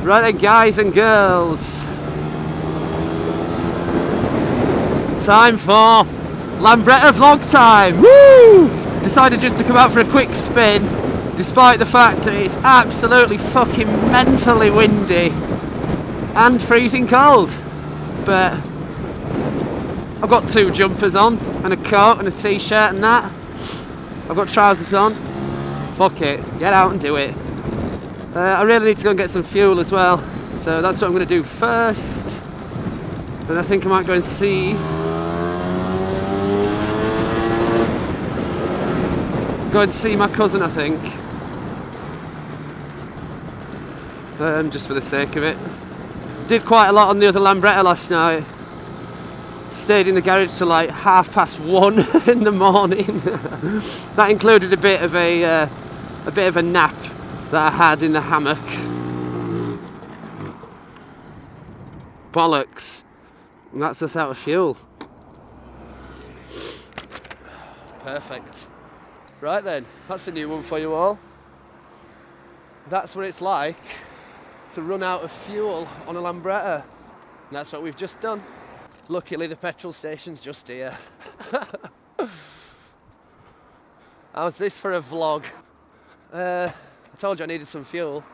Right then, guys and girls, time for Lambretta Vlog Time. Woo! Decided just to come out for a quick spin, despite the fact that it's absolutely fucking mentally windy and freezing cold. But I've got 2 jumpers on and a coat and a t-shirt and that. I've got trousers on. Fuck it, get out and do it. I really need to go and get some fuel as well, so that's what I'm going to do first. Then I think I might go and see my cousin, I think. Just for the sake of it. Did quite a lot on the other Lambretta last night. Stayed in the garage till like 1:30 in the morning. That included a bit of a nap that I had in the hammock. Bollocks. And that's us out of fuel. Perfect. Right then, that's a new one for you all. That's what it's like to run out of fuel on a Lambretta. And that's what we've just done. Luckily the petrol station's just here. How's this for a vlog? I told you I needed some fuel.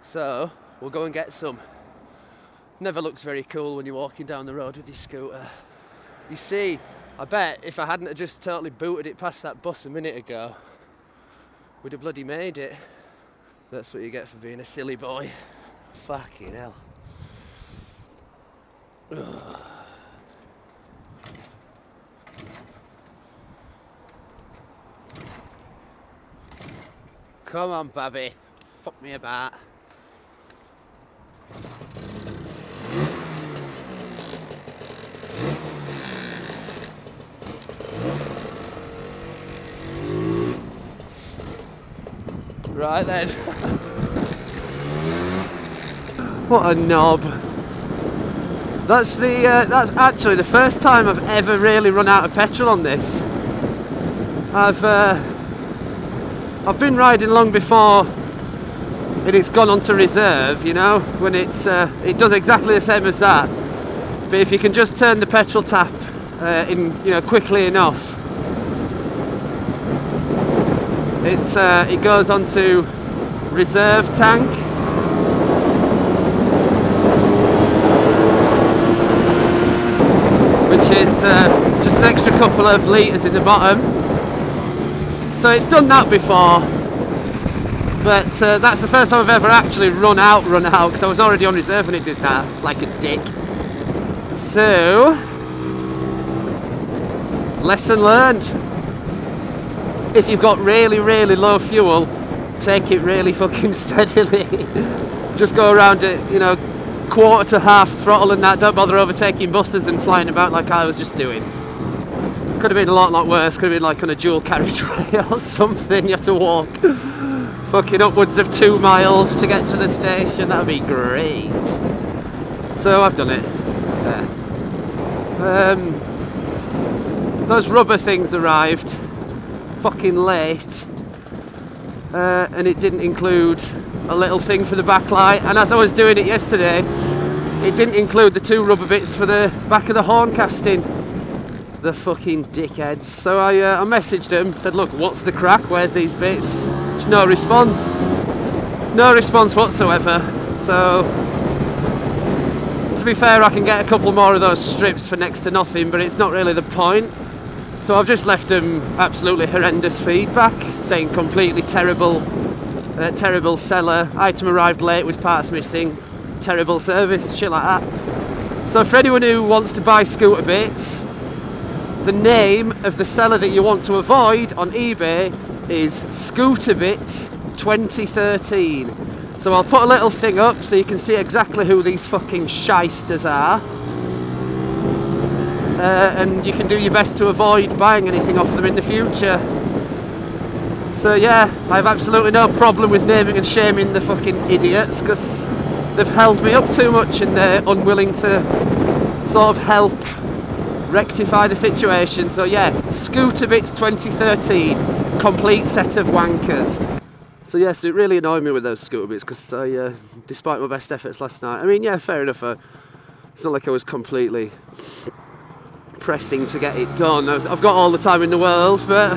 So, we'll go and get some. Never looks very cool when you're walking down the road with your scooter. You see, I bet if I hadn't just totally booted it past that bus a minute ago, we'd have bloody made it. That's what you get for being a silly boy. Fucking hell. Ugh. Come on, Babby. Fuck me about. Right then. What a knob. That's actually the first time I've ever really run out of petrol on this. I've been riding long before and it's gone onto reserve, you know, when it does exactly the same as that. But if you can just turn the petrol tap quickly enough, it goes onto reserve tank. Which is just an extra couple of litres in the bottom. So it's done that before, but that's the first time I've ever actually run out, because I was already on reserve when it did that, like a dick. So, lesson learned. If you've got really, really low fuel, take it really fucking steadily. Just go around it, you know, quarter to half throttle and that, don't bother overtaking buses and flying about like I was just doing. Could have been a lot worse, could have been like on a dual carriageway or something. You have to walk fucking upwards of 2 miles to get to the station. That would be great. So I've done it. Yeah. Those rubber things arrived fucking late, and it didn't include a little thing for the backlight, and as I was doing it yesterday, it didn't include the 2 rubber bits for the back of the horn casting. The fucking dickheads. So I messaged him, said, look, what's the crack? Where's these bits? There's no response. No response whatsoever. So, to be fair, I can get a couple more of those strips for next to nothing, but it's not really the point. So I've just left them absolutely horrendous feedback, saying completely terrible, terrible seller, item arrived late with parts missing, terrible service, shit like that. So for anyone who wants to buy scooter bits, the name of the seller that you want to avoid on eBay is Scooterbits 2013. So I'll put a little thing up so you can see exactly who these fucking shysters are. And you can do your best to avoid buying anything off them in the future. So yeah, I have absolutely no problem with naming and shaming the fucking idiots, because they've held me up too much and they're unwilling to sort of help rectify the situation. So yeah, Scooterbits 2013, complete set of wankers. So yes, it really annoyed me with those scooter bits because I, despite my best efforts last night, I mean, yeah, fair enough. It's not like I was completely pressing to get it done. I've got all the time in the world, but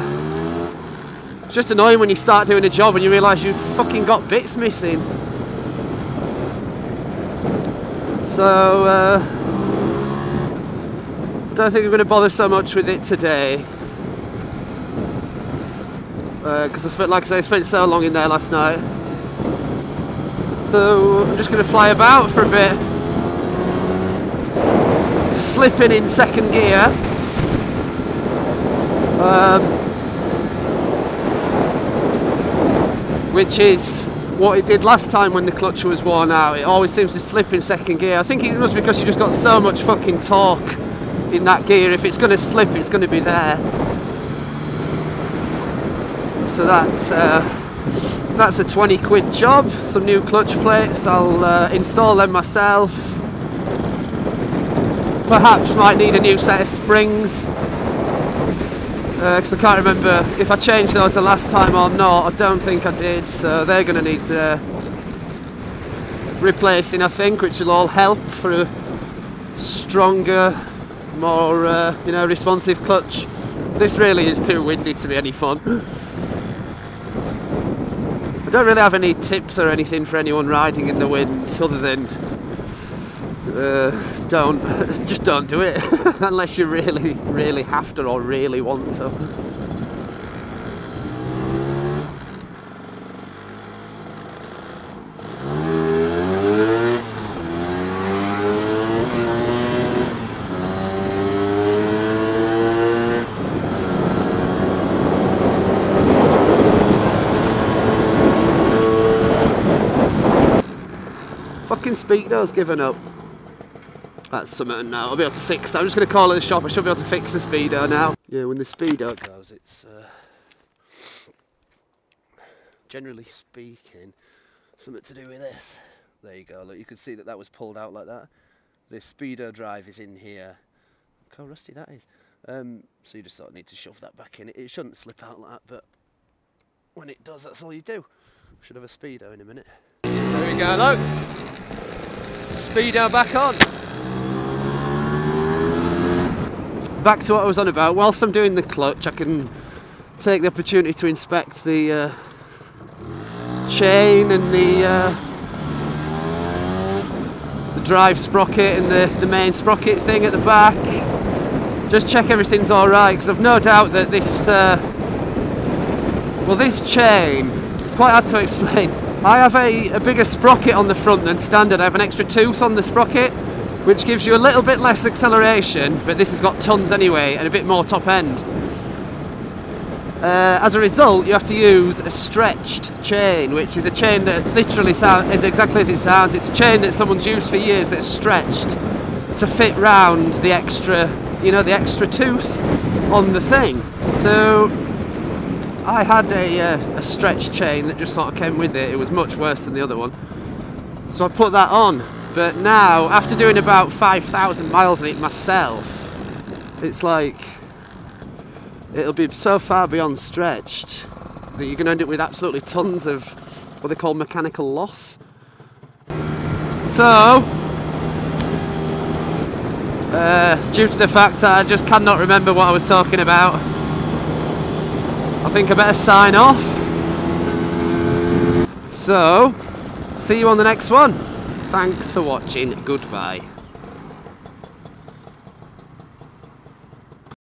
it's just annoying when you start doing a job and you realise you've fucking got bits missing. So I don't think I'm going to bother so much with it today. Because like I say, I spent so long in there last night. So I'm just going to fly about for a bit. Slipping in second gear. Which is what it did last time when the clutch was worn out. It always seems to slip in second gear. I think it was because you just got so much fucking torque in that gear. If it's going to slip, it's going to be there. So that's a 20 quid job. Some new clutch plates, I'll install them myself. Perhaps might need a new set of springs, because I can't remember if I changed those the last time or not. I don't think I did, so they're going to need replacing, I think, which will all help for a stronger, more responsive clutch. This really is too windy to be any fun. I don't really have any tips or anything for anyone riding in the wind other than just don't do it unless you really have to or really want to. Fucking Speedo's given up. That's something now. I'll be able to fix that. I'm just going to call at the shop. I should be able to fix the Speedo now. Yeah, when the Speedo goes, it's generally speaking something to do with this. There you go. Look, you can see that was pulled out like that. The Speedo drive is in here. Look how rusty that is. So you just sort of need to shove that back in. It shouldn't slip out like that, but when it does, that's all you do. Should have a Speedo in a minute. There we go, look. Speedo back on. Back to what I was on about. Whilst I'm doing the clutch, I can take the opportunity to inspect the chain and the drive sprocket and the main sprocket thing at the back. Just check everything's alright, because I've no doubt that this this chain, it's quite hard to explain. I have a bigger sprocket on the front than standard. I have an extra tooth on the sprocket, which gives you a little bit less acceleration, but this has got tons anyway and a bit more top end. As a result, you have to use a stretched chain, which is a chain that literally is exactly as it sounds. It's a chain that someone's used for years that's stretched to fit round the extra, the extra tooth on the thing. So I had a stretched chain that just sort of came with it. It was much worse than the other one. So I put that on. But now, after doing about 5,000 miles on it myself, it's like, it'll be so far beyond stretched that you're going to end up with absolutely tons of what they call mechanical loss. So, due to the fact that I just cannot remember what I was talking about, I think I better sign off. So, see you on the next one. Thanks for watching. Goodbye.